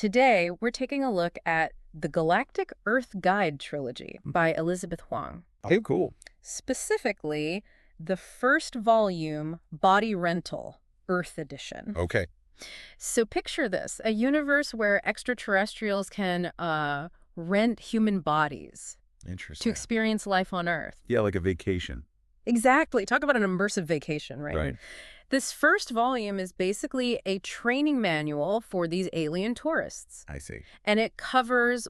Today, we're taking a look at the Galactic Earth Guide Trilogy by Elizabeth Huang. Oh, cool. Specifically, the first volume, Body Rental, Earth Edition. Okay. So picture this, a universe where extraterrestrials can rent human bodies to Interesting. experience life on Earth. Yeah, like a vacation. Exactly. Talk about an immersive vacation, right? Right. This first volume is basically a training manual for these alien tourists. I see. And it covers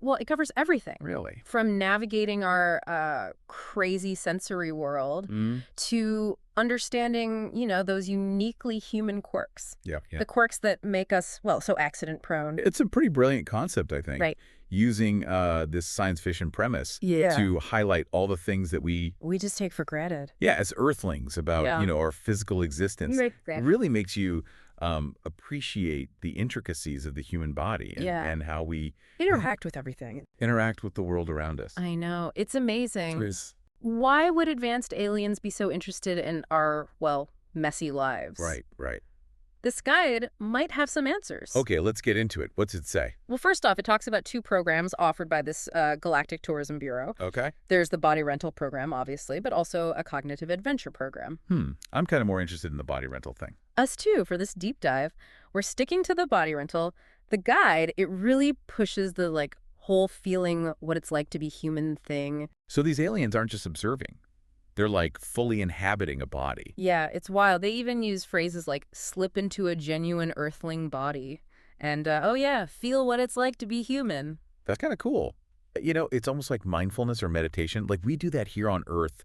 everything. Really? From navigating our crazy sensory world to understanding, those uniquely human quirks. Yeah. The quirks that make us, so accident prone. It's a pretty brilliant concept, I think. Right. Using this science fiction premise to highlight all the things that we just take for granted. as Earthlings about, our physical existence. Right. It really makes you appreciate the intricacies of the human body and how we Interact with everything. interact with the world around us. I know. It's amazing. It's- Why would advanced aliens be so interested in our, messy lives? Right. This guide might have some answers. Okay, let's get into it. What's it say? Well, first off, it talks about 2 programs offered by this Galactic Tourism Bureau. Okay. There's the body rental program, obviously, but also a cognitive adventure program. I'm kind of more interested in the body rental thing. Us too, for this deep dive. We're sticking to the body rental. The guide, it really pushes the, whole feeling what it's like to be human thing. So these aliens aren't just observing. They're like fully inhabiting a body. Yeah, it's wild. They even use phrases like slip into a genuine earthling body. And, feel what it's like to be human. That's kind of cool. It's almost like mindfulness or meditation. Like we do that here on Earth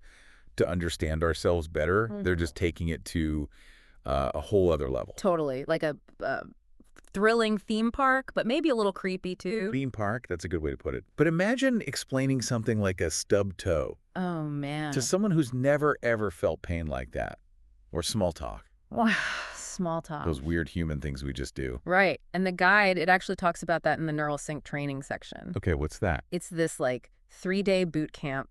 to understand ourselves better. They're just taking it to a whole other level. Totally. Like a thrilling theme park, but maybe a little creepy too. Theme park, that's a good way to put it. But imagine explaining something like a stub toe Oh, man. to someone who's never, ever felt pain like that. Or small talk. Small talk. Those weird human things we just do. Right. And the guide, it actually talks about that in the neural sync training section. Okay, what's that? It's this 3-day boot camp,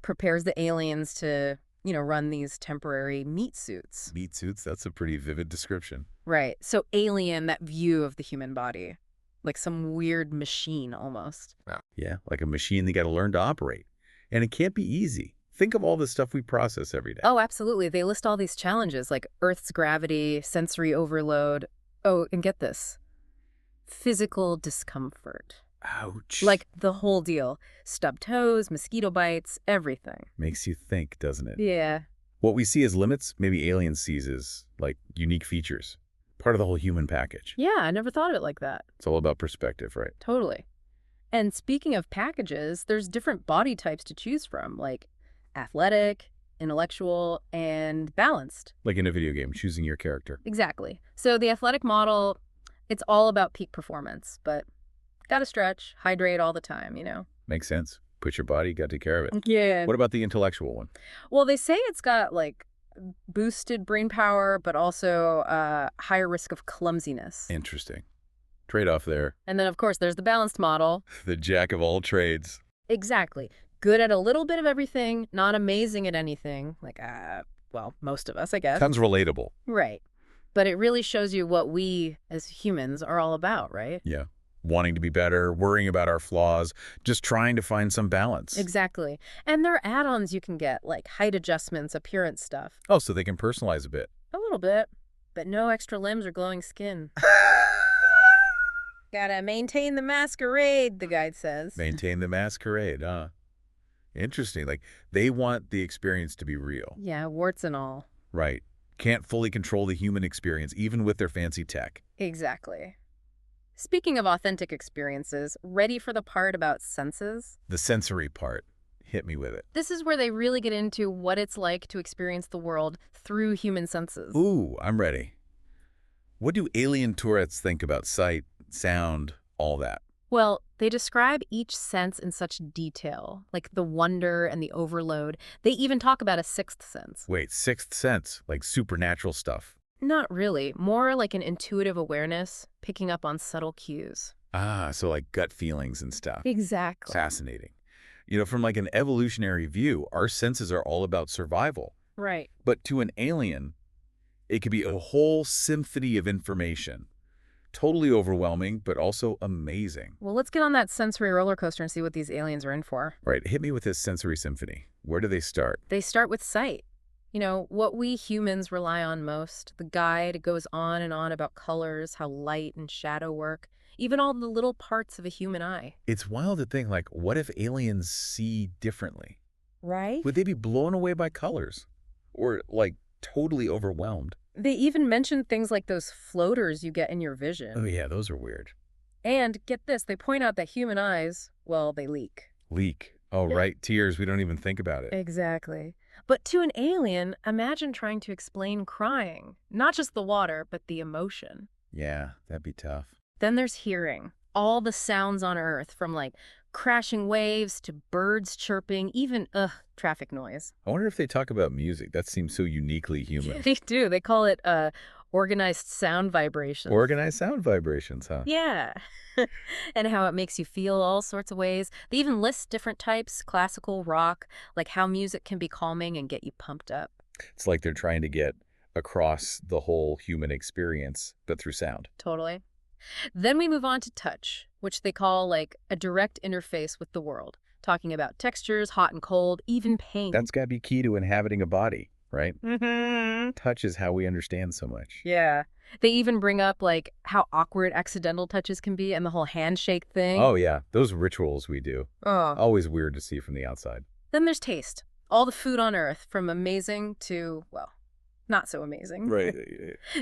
prepares the aliens to, run these temporary meat suits. Meat suits, that's a pretty vivid description. Right. So alien, that view of the human body, like some weird machine almost. Yeah, like a machine they got to learn to operate. And it can't be easy. Think of all the stuff we process every day. Oh, absolutely. They list all these challenges like Earth's gravity, sensory overload. Oh, and get this, physical discomfort. Ouch. Like the whole deal. Stubbed toes, mosquito bites, everything. Makes you think, doesn't it? Yeah. What we see as limits, maybe alien sees as like unique features. Part of the whole human package. Yeah, I never thought of it like that. It's all about perspective, right? Totally. And speaking of packages, there's different body types to choose from, like athletic, intellectual, and balanced. Like in a video game, choosing your character. Exactly. So the athletic model, it's all about peak performance, but gotta stretch, hydrate all the time, Makes sense. Put your body, got to take care of it. Yeah. What about the intellectual one? Well, they say it's got, boosted brain power, but also higher risk of clumsiness. Interesting. Trade-off there. And then, of course, there's the balanced model. The jack of all trades. Exactly. Good at a little bit of everything, not amazing at anything. Most of us, I guess. Sounds relatable. Right. But it really shows you what we as humans are all about, right? Yeah. Wanting to be better, worrying about our flaws, just trying to find some balance. Exactly. And there are add-ons you can get, like height adjustments, appearance stuff. Oh, so they can personalize a bit. A little bit, but no extra limbs or glowing skin. Gotta maintain the masquerade, the guide says. Maintain the masquerade, huh? Interesting. Like, they want the experience to be real. Yeah, warts and all. Right. Can't fully control the human experience, even with their fancy tech. Exactly. Speaking of authentic experiences, ready for the part about senses? The sensory part. Hit me with it. This is where they really get into what it's like to experience the world through human senses. Ooh, I'm ready. What do alien tourists think about sight, sound, all that? Well, they describe each sense in such detail, like the wonder and the overload. They even talk about a sixth sense. Wait, sixth sense, like supernatural stuff. Not really. More like an intuitive awareness, picking up on subtle cues. Ah, so like gut feelings and stuff. Exactly. Fascinating. From like an evolutionary view, our senses are all about survival. Right. But to an alien, it could be a whole symphony of information Totally overwhelming, but also amazing. Well, let's get on that sensory roller coaster and see what these aliens are in for. Right, hit me with this sensory symphony. Where do they start? They start with sight. You know, what we humans rely on most. The guide goes on and on about colors, how light and shadow work, even all the little parts of a human eye. It's wild to think, like, what if aliens see differently? Right? Would they be blown away by colors? Or, like, totally overwhelmed? They even mention things like those floaters you get in your Oh, vision. yeah, those are weird. And get this, they point out that human eyes, well, they leak. Leak. Oh, Yeah. right, tears. We don't even think about it. Exactly. But to an alien, imagine trying to explain crying. Not just the water, but the emotion. Yeah, that'd be tough. Then there's hearing. All the sounds on Earth, from like crashing waves to birds chirping, even, traffic noise. I wonder if they talk about music. That seems so uniquely human. They do. They call it organized sound vibrations. Organized sound vibrations, huh? Yeah. And how it makes you feel all sorts of ways. They even list different types, classical, rock, like how music can be calming and get you pumped up. It's like they're trying to get across the whole human experience, but through sound. Totally. Then we move on to touch, which they call like a direct interface with the world, talking about textures, hot and cold, even pain. That's got to be key to inhabiting a body, right? Mm-hmm. Touch is how we understand so much. Yeah. They even bring up like how awkward accidental touches can be and the whole handshake thing. Oh, yeah. Those rituals we do. Oh. Always weird to see from the outside. Then there's taste. All the food on Earth, from amazing to, well, not so amazing. Right.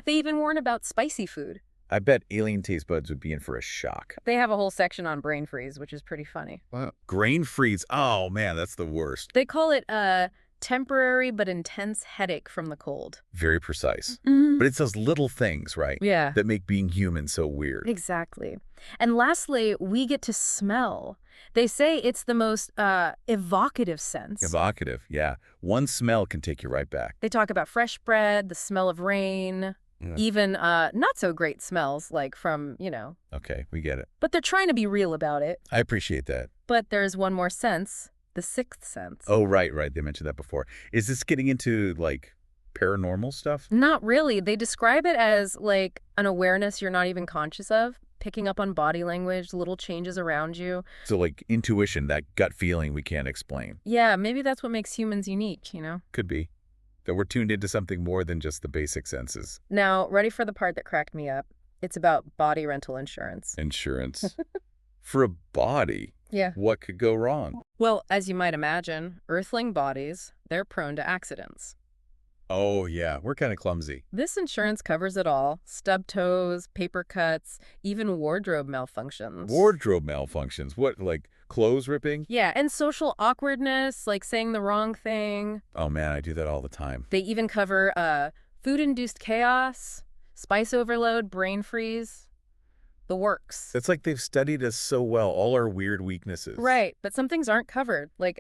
They even warn about spicy food. I bet alien taste buds would be in for a shock. They have a whole section on brain freeze, which is pretty funny. Wow. Grain freeze. Oh, man, that's the worst. They call it a temporary but intense headache from the cold. Very precise. Mm. But it's those little things, right? Yeah. That make being human so weird. Exactly. And lastly, we get to smell. They say it's the most evocative sense. Evocative, yeah. One smell can take you right back. They talk about fresh bread, the smell of rain, Yeah. even not so great smells like from, Okay, we get it. but they're trying to be real about it. I appreciate that. But there's one more sense, the sixth sense. Oh, right. They mentioned that before. Is this getting into, like, paranormal stuff? Not really. They describe it as like an awareness you're not even conscious of, picking up on body language, little changes around you. So, like, intuition, that gut feeling we can't explain. Yeah, maybe that's what makes humans unique, Could be. That we're tuned into something more than just the basic senses. Now, ready for the part that cracked me up? It's about body rental insurance. Insurance. For a body, Yeah. what could go wrong? Well, as you might imagine, Earthling bodies, they're prone to accidents. Oh, yeah. We're kind of clumsy. This insurance covers it all. Stub toes, paper cuts, even wardrobe malfunctions. Wardrobe malfunctions. What, like clothes ripping? Yeah, and social awkwardness, like saying the wrong thing. Oh, man, I do that all the time. They even cover food-induced chaos, spice overload, brain freeze, the works. It's like they've studied us so well, all our weird weaknesses. Right, but some things aren't covered, like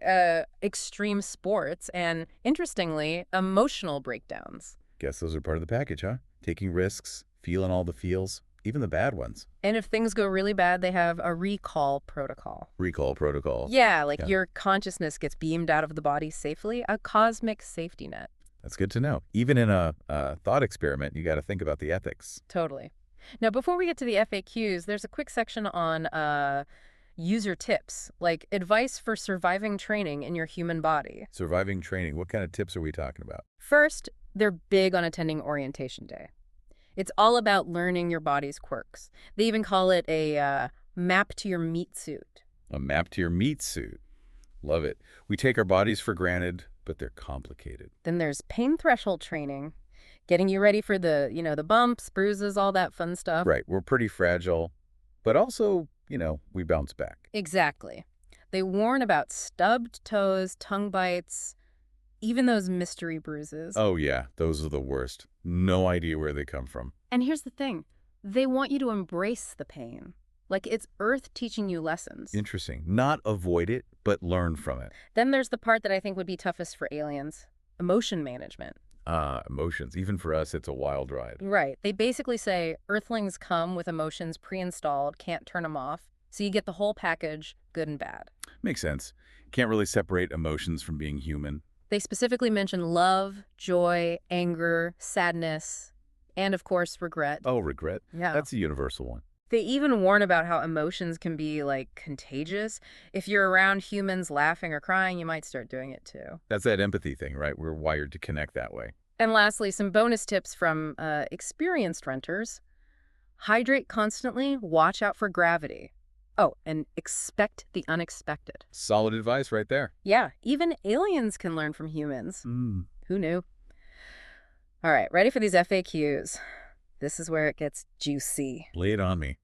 extreme sports and, interestingly, emotional breakdowns. Guess those are part of the package, huh? Taking risks, feeling all the feels, even the bad ones. And if things go really bad, they have a recall protocol. Recall protocol. Yeah, like Yeah. your consciousness gets beamed out of the body safely, a cosmic safety net. That's good to know. Even in a thought experiment, you got to think about the ethics. Totally. Now, before we get to the FAQs, there's a quick section on user tips, like advice for surviving training in your human body. Surviving training. What kind of tips are we talking about? First, they're big on attending orientation day. It's all about learning your body's quirks. They even call it a map to your meat suit. A map to your meat suit. Love it. We take our bodies for granted, but they're complicated. Then there's pain threshold training, getting you ready for the bumps, bruises, all that fun stuff. Right. We're pretty fragile, but also, we bounce back. Exactly. They warn about stubbed toes, tongue bites, even those mystery bruises. Oh, yeah. Those are the worst. No idea where they come from. And here's the thing. They want you to embrace the pain. Like it's Earth teaching you lessons. Interesting. Not avoid it, but learn from it. Then there's the part that I think would be toughest for aliens. Emotion management. Emotions. Even for us, it's a wild ride. Right. They basically say Earthlings come with emotions pre-installed, can't turn them off. So you get the whole package, good and bad. Makes sense. Can't really separate emotions from being human. They specifically mention love, joy, anger, sadness. And, of course, regret. Oh, regret. Yeah. That's a universal one. They even warn about how emotions can be, like, contagious. If you're around humans laughing or crying, you might start doing it too. That's that empathy thing, right? We're wired to connect that way. And lastly, some bonus tips from experienced renters. Hydrate constantly, watch out for gravity. Oh, and expect the unexpected. Solid advice right there. Yeah, even aliens can learn from humans. Mm. Who knew? All right, ready for these FAQs? This is where it gets juicy. Lay it on me.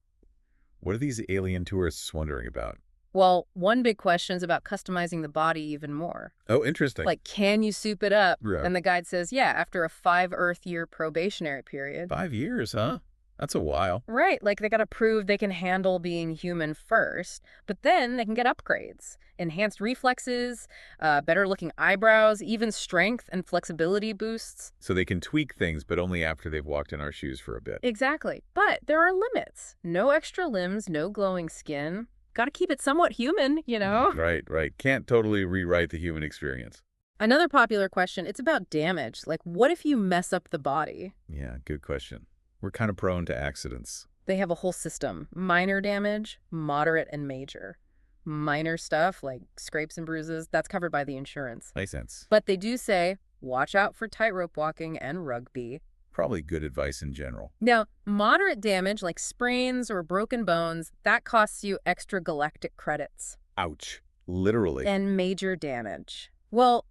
What are these alien tourists wondering about? Well, one big question is about customizing the body even more. Oh, interesting. Like, can you soup it up? Yeah. And the guide says, yeah, after a 5 Earth year probationary period. 5 years, huh? That's a while. Right, like they got to prove they can handle being human first, but then they can get upgrades. Enhanced reflexes, better looking eyebrows, even strength and flexibility boosts. So they can tweak things, but only after they've walked in our shoes for a bit. Exactly. But there are limits. No extra limbs, no glowing skin. Got to keep it somewhat human, you know? Right, right. Can't totally rewrite the human experience. Another popular question, it's about damage. Like, what if you mess up the body? Yeah, good question. We're kind of prone to accidents. They have a whole system. Minor damage, moderate, and major. Minor stuff, like scrapes and bruises, that's covered by the insurance. Makes sense. But they do say, watch out for tightrope walking and rugby. Probably good advice in general. Now, moderate damage, like sprains or broken bones, that costs you extra galactic credits. Ouch. Literally. And major damage. Well,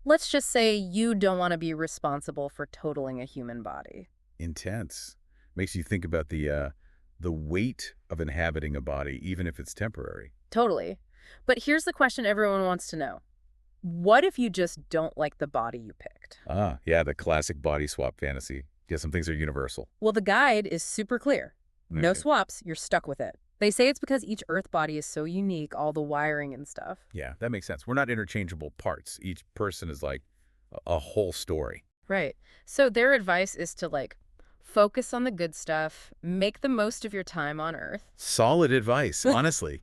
let's just say you don't want to be responsible for totaling a human body. Intense. Makes you think about the weight of inhabiting a body, even if it's temporary. Totally. But here's the question everyone wants to know. What if you just don't like the body you picked? Ah, yeah, the classic body swap fantasy. Yeah, some things are universal. Well, the guide is super clear. No Okay. swaps, you're stuck with it. They say it's because each Earth body is so unique, all the wiring and stuff. Yeah, that makes sense. We're not interchangeable parts. Each person is like a whole story. Right. So their advice is to, like, focus on the good stuff, make the most of your time on Earth. Solid advice, honestly.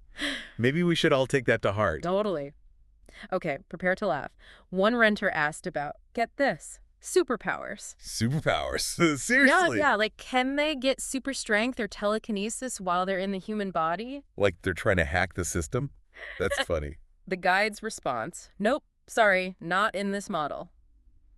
Maybe we should all take that to heart. Totally. Okay, prepare to laugh. One renter asked about, get this, superpowers. Superpowers. Yeah, Seriously. yeah, like can they get super strength or telekinesis while they're in the human body? Like they're trying to hack the system? That's funny. The guide's response, nope, sorry, not in this model.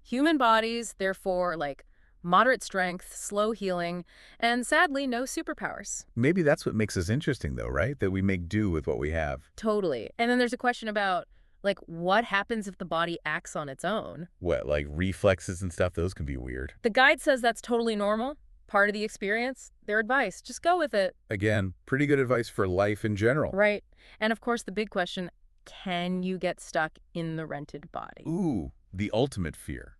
Human bodies, therefore, like moderate strength, slow healing, and sadly, no superpowers. Maybe that's what makes us interesting, though, right? That we make do with what we have. Totally. And then there's a question about, like, what happens if the body acts on its own? What, like reflexes and stuff? Those can be weird. The guide says that's totally normal, part of the experience. Their advice, just go with it. Again, pretty good advice for life in general. Right. And of course, the big question, can you get stuck in the rented body? Ooh, the ultimate fear.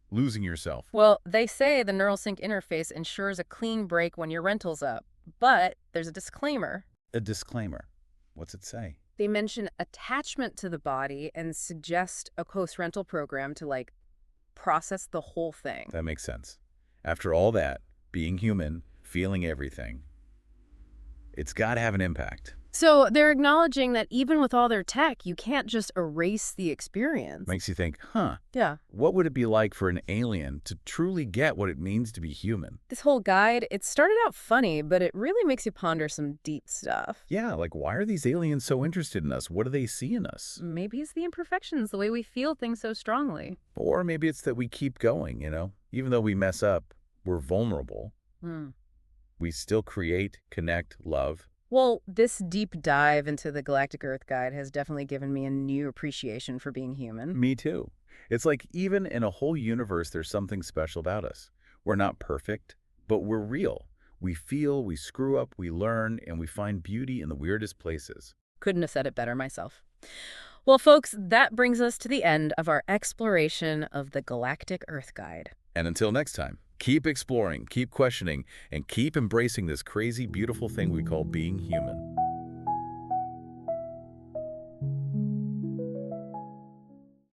Losing yourself. Well, they say the neural sync interface ensures a clean break when your rental's up, but there's a disclaimer. A disclaimer. What's it say? They mention attachment to the body and suggest a post-rental program to, like, process the whole thing. That makes sense. After all that, being human, feeling everything, it's got to have an impact. So they're acknowledging that even with all their tech, you can't just erase the experience. Makes you think, huh, Yeah. what would it be like for an alien to truly get what it means to be human? This whole guide, it started out funny, but it really makes you ponder some deep stuff. Yeah, like why are these aliens so interested in us? What do they see in us? Maybe it's the imperfections, the way we feel things so strongly. Or maybe it's that we keep going, you know? Even though we mess up, we're vulnerable. Hmm. We still create, connect, love. Well, this deep dive into the Galactic Earth Guide has definitely given me a new appreciation for being human. Me too. It's like even in a whole universe, there's something special about us. We're not perfect, but we're real. We feel, we screw up, we learn, and we find beauty in the weirdest places. Couldn't have said it better myself. Well, folks, that brings us to the end of our exploration of the Galactic Earth Guide. And until next time, keep exploring, keep questioning, and keep embracing this crazy, beautiful thing we call being human.